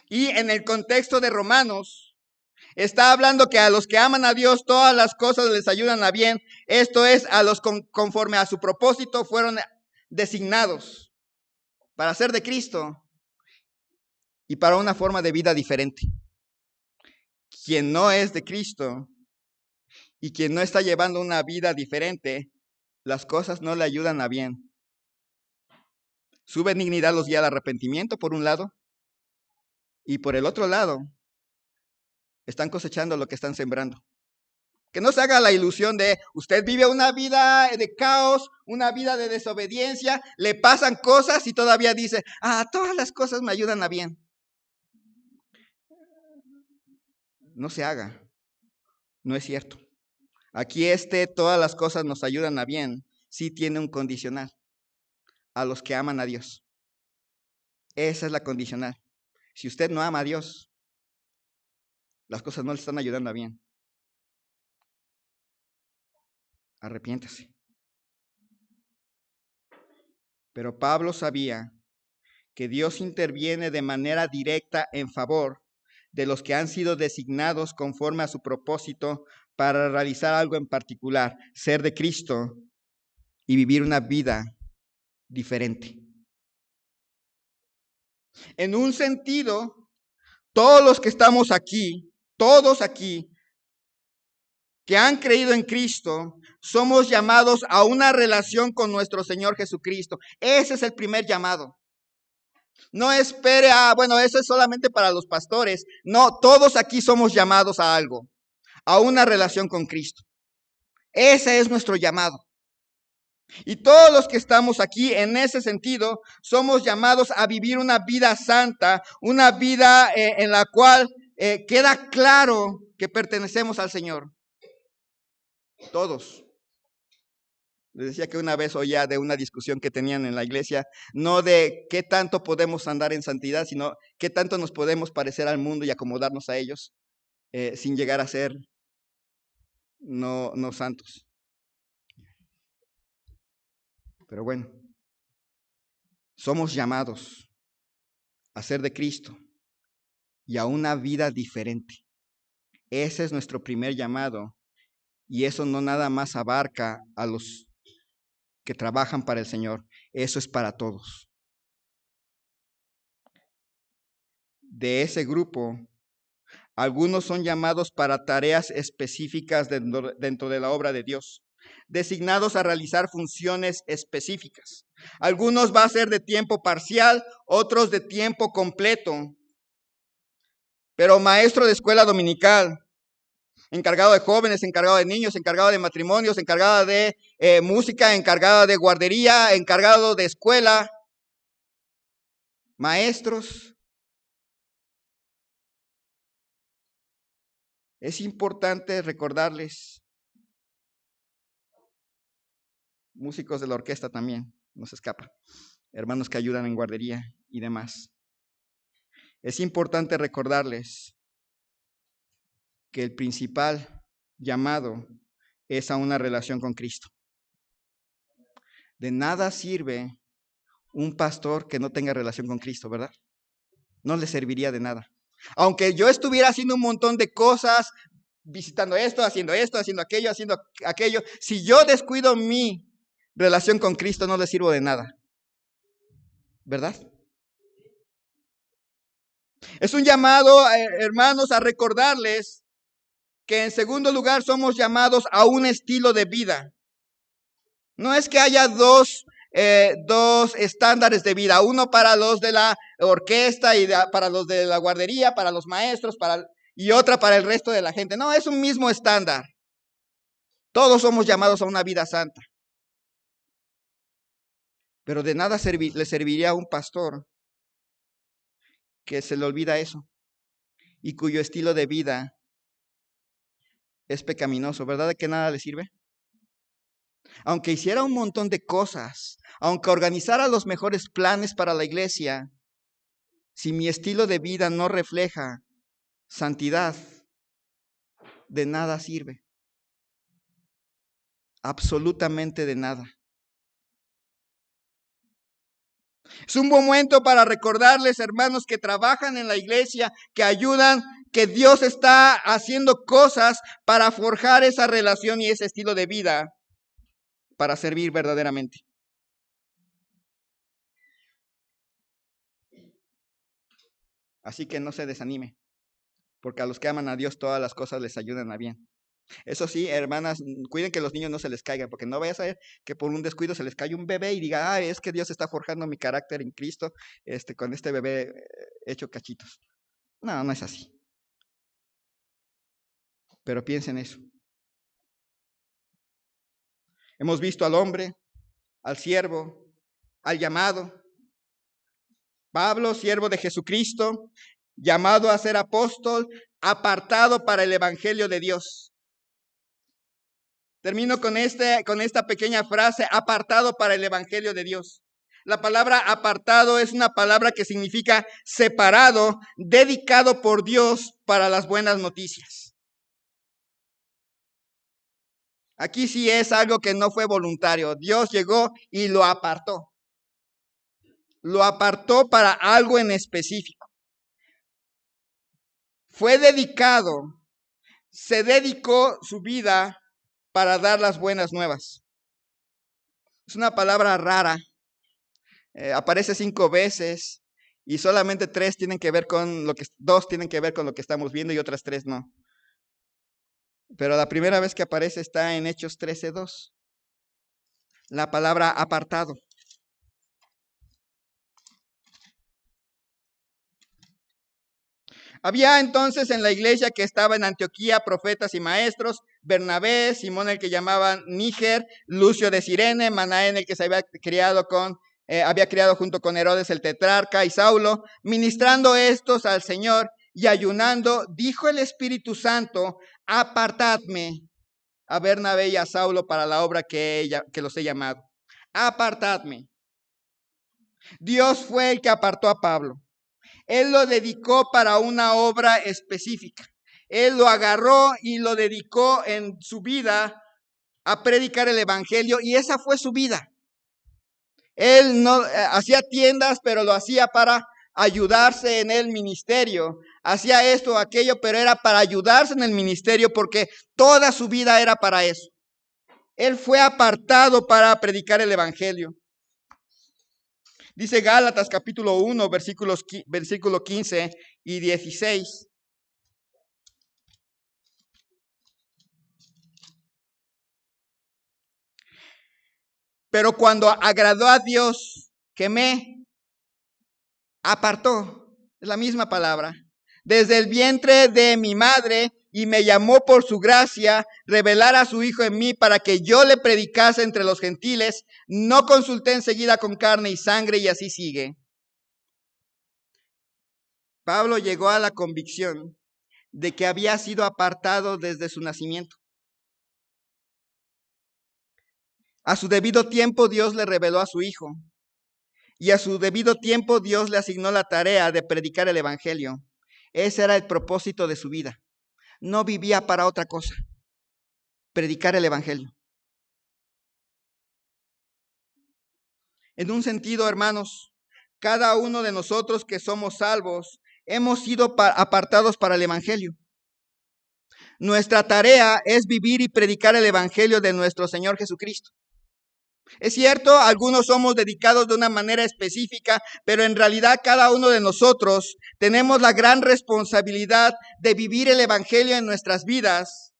Y en el contexto de Romanos, está hablando que a los que aman a Dios, todas las cosas les ayudan a bien. Esto es, a los conforme a su propósito fueron designados para ser de Cristo y para una forma de vida diferente. Quien no es de Cristo y quien no está llevando una vida diferente, las cosas no le ayudan a bien. Su benignidad los guía al arrepentimiento, por un lado, y por el otro lado, están cosechando lo que están sembrando. Que no se haga la ilusión de usted vive una vida de caos, una vida de desobediencia, le pasan cosas y todavía dice, todas las cosas me ayudan a bien. No se haga, no es cierto. Aquí todas las cosas nos ayudan a bien, sí tiene un condicional, a los que aman a Dios. Esa es la condicional. Si usted no ama a Dios, las cosas no le están ayudando a bien. Arrepiéntase. Pero Pablo sabía que Dios interviene de manera directa en favor de los que han sido designados conforme a su propósito para realizar algo en particular, ser de Cristo y vivir una vida diferente. En un sentido, todos los que estamos aquí, todos aquí, que han creído en Cristo, somos llamados a una relación con nuestro Señor Jesucristo. Ese es el primer llamado. No espere bueno, eso es solamente para los pastores. No, todos aquí somos llamados a algo, a una relación con Cristo. Ese es nuestro llamado. Y todos los que estamos aquí en ese sentido, somos llamados a vivir una vida santa, una vida en la cual queda claro que pertenecemos al Señor. Todos. Les decía que una vez oía de una discusión que tenían en la iglesia, no de qué tanto podemos andar en santidad, sino qué tanto nos podemos parecer al mundo y acomodarnos a ellos sin llegar a ser no santos. Pero bueno, somos llamados a ser de Cristo y a una vida diferente. Ese es nuestro primer llamado y eso no nada más abarca a los que trabajan para el Señor, eso es para todos. De ese grupo, algunos son llamados para tareas específicas dentro de la obra de Dios, designados a realizar funciones específicas. Algunos va a ser de tiempo parcial, otros de tiempo completo. Pero maestro de escuela dominical, encargado de jóvenes, encargado de niños, encargado de matrimonios, encargado de música, encargado de guardería, encargado de escuela, maestros. Es importante recordarles, músicos de la orquesta también, no se escapa, hermanos que ayudan en guardería y demás. Es importante recordarles que el principal llamado es a una relación con Cristo. De nada sirve un pastor que no tenga relación con Cristo, ¿verdad? No le serviría de nada. Aunque yo estuviera haciendo un montón de cosas, visitando esto, haciendo aquello, si yo descuido mi relación con Cristo, no le sirvo de nada. ¿Verdad? Es un llamado, hermanos, a recordarles que en segundo lugar somos llamados a un estilo de vida. No es que haya dos estándares de vida, uno para los de la orquesta y para los de la guardería, para los maestros, y otra para el resto de la gente. No, es un mismo estándar. Todos somos llamados a una vida santa. Pero de nada le serviría a un pastor que se le olvida eso y cuyo estilo de vida es pecaminoso, ¿verdad? ¿De qué nada le sirve? Aunque hiciera un montón de cosas, aunque organizara los mejores planes para la iglesia, si mi estilo de vida no refleja santidad, de nada sirve. Absolutamente de nada. Es un buen momento para recordarles, hermanos, que trabajan en la iglesia, que ayudan, que Dios está haciendo cosas para forjar esa relación y ese estilo de vida para servir verdaderamente. Así que no se desanime, porque a los que aman a Dios todas las cosas les ayudan a bien. Eso sí, hermanas, cuiden que los niños no se les caigan, porque no vaya a ser que por un descuido se les caiga un bebé y diga, es que Dios está forjando mi carácter en Cristo con este bebé hecho cachitos. No, no es así. Pero piensen eso. Hemos visto al hombre, al siervo, al llamado. Pablo, siervo de Jesucristo, llamado a ser apóstol, apartado para el evangelio de Dios. Termino con esta pequeña frase, apartado para el evangelio de Dios. La palabra apartado es una palabra que significa separado, dedicado por Dios para las buenas noticias. Aquí sí es algo que no fue voluntario. Dios llegó y lo apartó. Lo apartó para algo en específico. Fue dedicado, se dedicó su vida para dar las buenas nuevas. Es una palabra rara. Aparece 5 veces y solamente 2 tienen que ver con lo que estamos viendo y otras 3 no. Pero la primera vez que aparece está en Hechos 13:2. La palabra apartado. Había entonces en la iglesia que estaba en Antioquía profetas y maestros: Bernabé, Simón el que llamaban Níger, Lucio de Cirene, Manaén el que se había criado junto con Herodes el tetrarca y Saulo. Ministrando estos al Señor y ayunando, dijo el Espíritu Santo: apartadme a Bernabé y a Saulo para la obra que los he llamado. Apartadme. Dios fue el que apartó a Pablo. Él lo dedicó para una obra específica. Él lo agarró y lo dedicó en su vida a predicar el evangelio, y esa fue su vida. Él no hacía tiendas, pero lo hacía para ayudarse en el ministerio. Hacía esto o aquello, pero era para ayudarse en el ministerio porque toda su vida era para eso. Él fue apartado para predicar el evangelio. Dice Gálatas capítulo 1, versículo 15 y 16. Pero cuando agradó a Dios, que me apartó, es la misma palabra, desde el vientre de mi madre, y me llamó por su gracia, revelar a su Hijo en mí para que yo le predicase entre los gentiles, no consulté enseguida con carne y sangre, y así sigue. Pablo llegó a la convicción de que había sido apartado desde su nacimiento. A su debido tiempo Dios le reveló a su Hijo, y a su debido tiempo Dios le asignó la tarea de predicar el evangelio. Ese era el propósito de su vida. No vivía para otra cosa: predicar el evangelio. En un sentido, hermanos, cada uno de nosotros que somos salvos hemos sido apartados para el evangelio. Nuestra tarea es vivir y predicar el evangelio de nuestro Señor Jesucristo. Es cierto, algunos somos dedicados de una manera específica, pero en realidad cada uno de nosotros tenemos la gran responsabilidad de vivir el evangelio en nuestras vidas.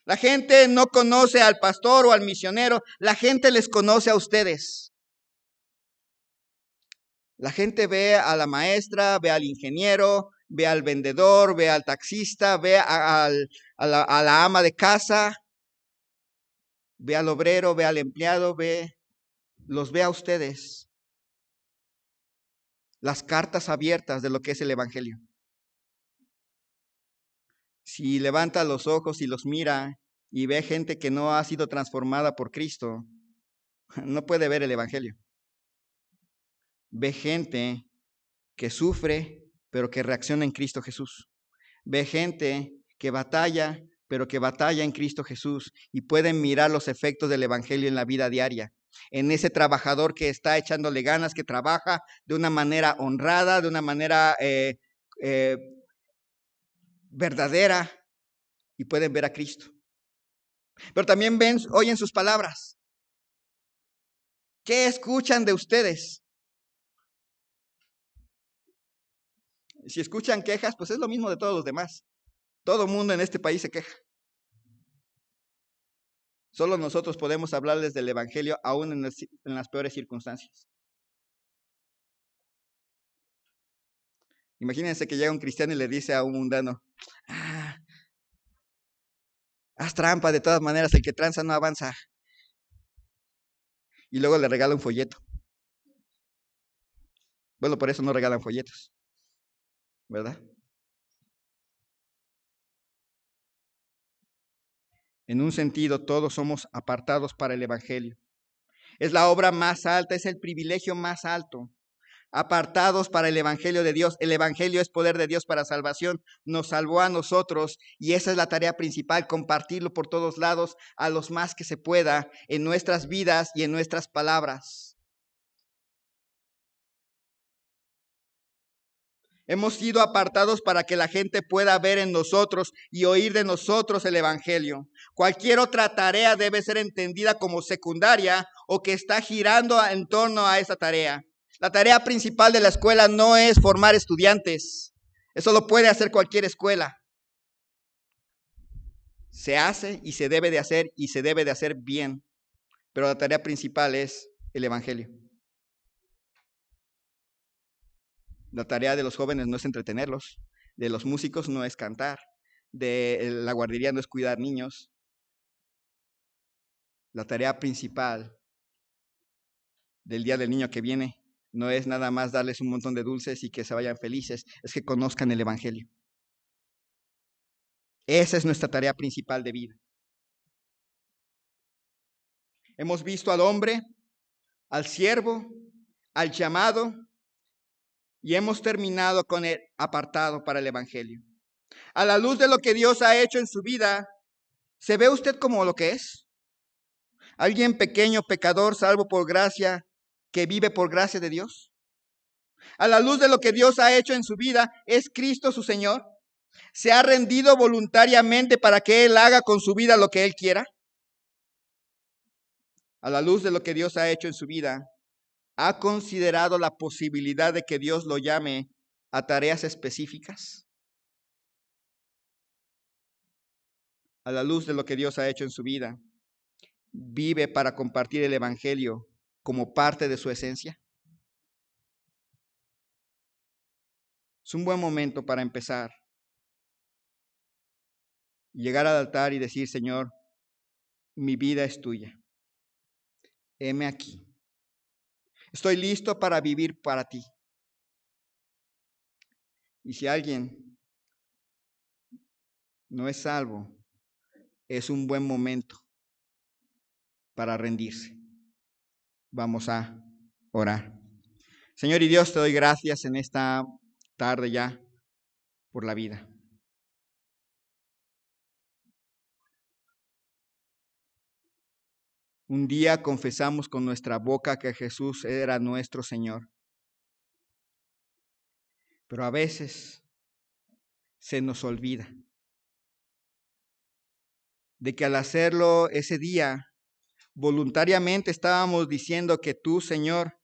La gente no conoce al pastor o al misionero, la gente les conoce a ustedes. La gente ve a la maestra, ve al ingeniero, ve al vendedor, ve al taxista, ve a la ama de casa, ve al obrero, ve al empleado, los ve a ustedes. Las cartas abiertas de lo que es el evangelio. Si levanta los ojos y los mira y ve gente que no ha sido transformada por Cristo, no puede ver el evangelio. Ve gente que sufre, pero que reacciona en Cristo Jesús. Ve gente que batalla, pero que batalla en Cristo Jesús, y pueden mirar los efectos del evangelio en la vida diaria. En ese trabajador que está echándole ganas, que trabaja de una manera honrada, de una manera verdadera, y pueden ver a Cristo. Pero también oyen sus palabras. ¿Qué escuchan de ustedes? Si escuchan quejas, pues es lo mismo de todos los demás. Todo el mundo en este país se queja. Solo nosotros podemos hablarles del evangelio aún en las peores circunstancias. Imagínense que llega un cristiano y le dice a un mundano: haz trampa, de todas maneras, el que tranza no avanza. y luego le regala un folleto. Bueno, por eso no regalan folletos, ¿verdad? En un sentido, todos somos apartados para el Evangelio. Es la obra más alta, es el privilegio más alto. Apartados para el Evangelio de Dios. El Evangelio es poder de Dios para salvación. Nos salvó a nosotros y esa es la tarea principal, compartirlo por todos lados a los más que se pueda en nuestras vidas y en nuestras palabras. Hemos sido apartados para que la gente pueda ver en nosotros y oír de nosotros el Evangelio. Cualquier otra tarea debe ser entendida como secundaria o que está girando en torno a esa tarea. La tarea principal de la escuela no es formar estudiantes. Eso lo puede hacer cualquier escuela. Se hace y se debe de hacer y se debe de hacer bien. Pero la tarea principal es el Evangelio. La tarea de los jóvenes no es entretenerlos, de los músicos no es cantar, de la guardería no es cuidar niños. La tarea principal del Día del Niño que viene no es nada más darles un montón de dulces y que se vayan felices, es que conozcan el Evangelio. Esa es nuestra tarea principal de vida. Hemos visto al hombre, al siervo, al llamado y hemos terminado con el apartado para el Evangelio. A la luz de lo que Dios ha hecho en su vida, ¿se ve usted como lo que es? Alguien pequeño, pecador, salvo por gracia, que vive por gracia de Dios. A la luz de lo que Dios ha hecho en su vida, ¿es Cristo su Señor? ¿Se ha rendido voluntariamente para que Él haga con su vida lo que Él quiera? A la luz de lo que Dios ha hecho en su vida, ¿ha considerado la posibilidad de que Dios lo llame a tareas específicas? A la luz de lo que Dios ha hecho en su vida, ¿vive para compartir el Evangelio como parte de su esencia? Es un buen momento para empezar. Llegar al altar y decir, Señor, mi vida es tuya. Heme aquí. Estoy listo para vivir para ti. Y si alguien no es salvo, es un buen momento para rendirse. Vamos a orar. Señor y Dios, te doy gracias en esta tarde ya por la vida. Un día confesamos con nuestra boca que Jesús era nuestro Señor. Pero a veces se nos olvida de que al hacerlo ese día, voluntariamente estábamos diciendo que tú, Señor,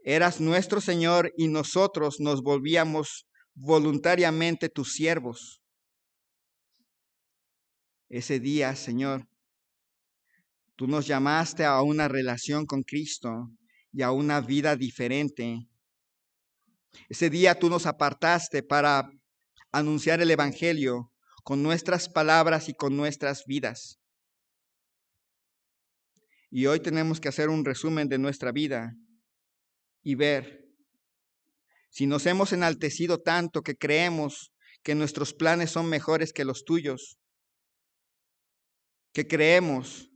eras nuestro Señor y nosotros nos volvíamos voluntariamente tus siervos. Ese día, Señor, tú nos llamaste a una relación con Cristo y a una vida diferente. Ese día tú nos apartaste para anunciar el Evangelio con nuestras palabras y con nuestras vidas. Y hoy tenemos que hacer un resumen de nuestra vida y ver si nos hemos enaltecido tanto que creemos que nuestros planes son mejores que los tuyos, que creemos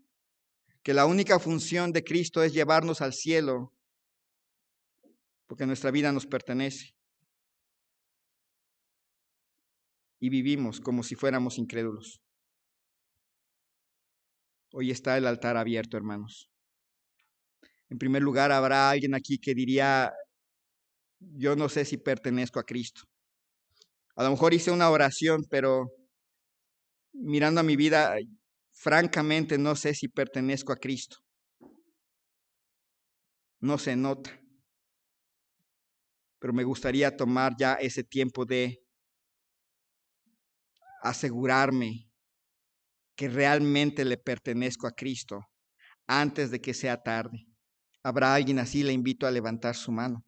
que la única función de Cristo es llevarnos al cielo, porque nuestra vida nos pertenece. Y vivimos como si fuéramos incrédulos. Hoy está el altar abierto, hermanos. En primer lugar, habrá alguien aquí que diría, yo no sé si pertenezco a Cristo. A lo mejor hice una oración, pero mirando a mi vida, francamente no sé si pertenezco a Cristo. No se nota. Pero me gustaría tomar ya ese tiempo de asegurarme que realmente le pertenezco a Cristo antes de que sea tarde. ¿Habrá alguien así? Le invito a levantar su mano.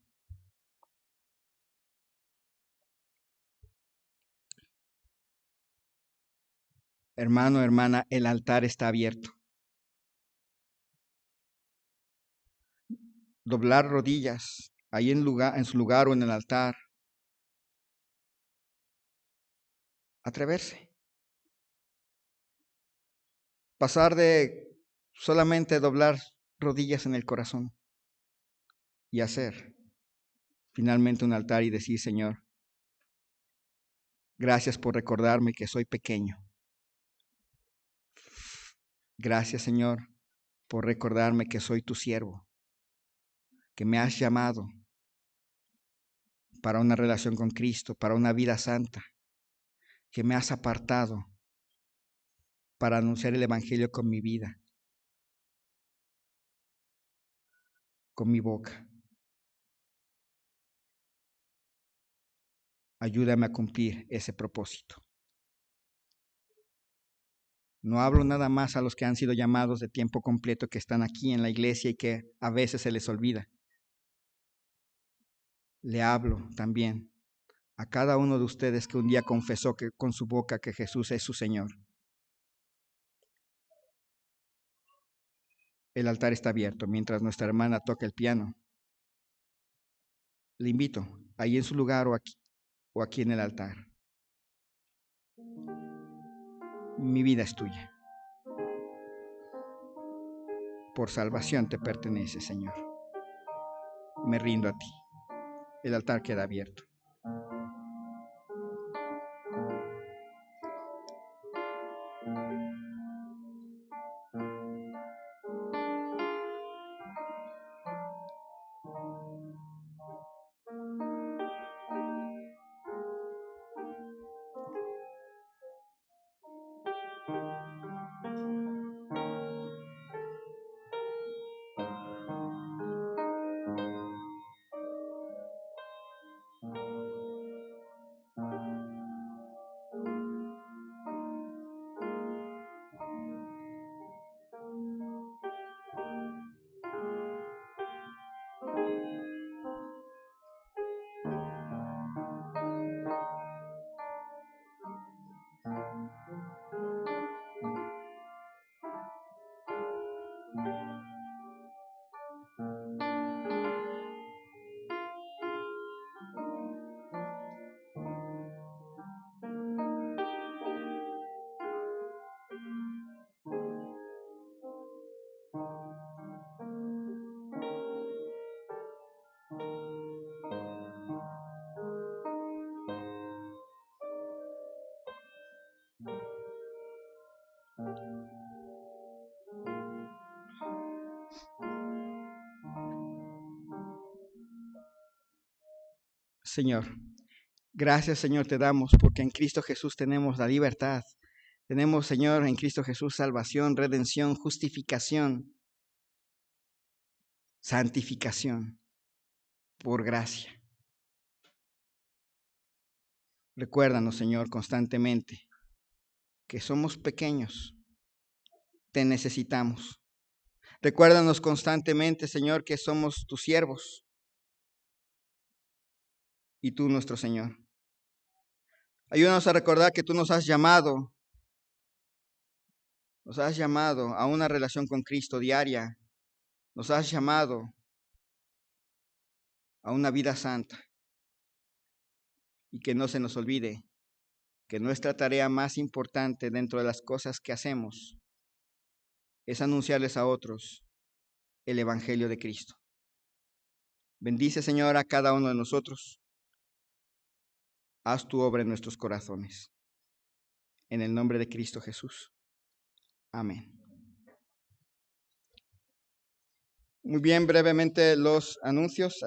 Hermano, hermana, el altar está abierto. doblar rodillas ahí en su lugar o en el altar. Atreverse. Pasar de solamente doblar rodillas en el corazón y hacer finalmente un altar y decir: Señor, gracias por recordarme que soy pequeño. Gracias, Señor, por recordarme que soy tu siervo, que me has llamado para una relación con Cristo, para una vida santa, que me has apartado para anunciar el Evangelio con mi vida, con mi boca. Ayúdame a cumplir ese propósito. No hablo nada más a los que han sido llamados de tiempo completo, que están aquí en la iglesia y que a veces se les olvida. Le hablo también a cada uno de ustedes que un día confesó con su boca que Jesús es su Señor. El altar está abierto mientras nuestra hermana toca el piano. Le invito, ahí en su lugar o aquí en el altar. Mi vida es tuya. Por salvación te pertenece, Señor. Me rindo a ti. El altar queda abierto. Señor, gracias, Señor, te damos porque en Cristo Jesús tenemos la libertad. Tenemos, Señor, en Cristo Jesús salvación, redención, justificación, santificación por gracia. Recuérdanos, Señor, constantemente que somos pequeños, te necesitamos. Recuérdanos constantemente, Señor, que somos tus siervos y tú nuestro Señor. Ayúdanos a recordar que tú nos has llamado a una relación con Cristo diaria. Nos has llamado a una vida santa. Y que no se nos olvide que nuestra tarea más importante dentro de las cosas que hacemos es anunciarles a otros el Evangelio de Cristo. Bendice, Señor, a cada uno de nosotros. Haz tu obra en nuestros corazones. En el nombre de Cristo Jesús. Amén. Muy bien, brevemente los anuncios.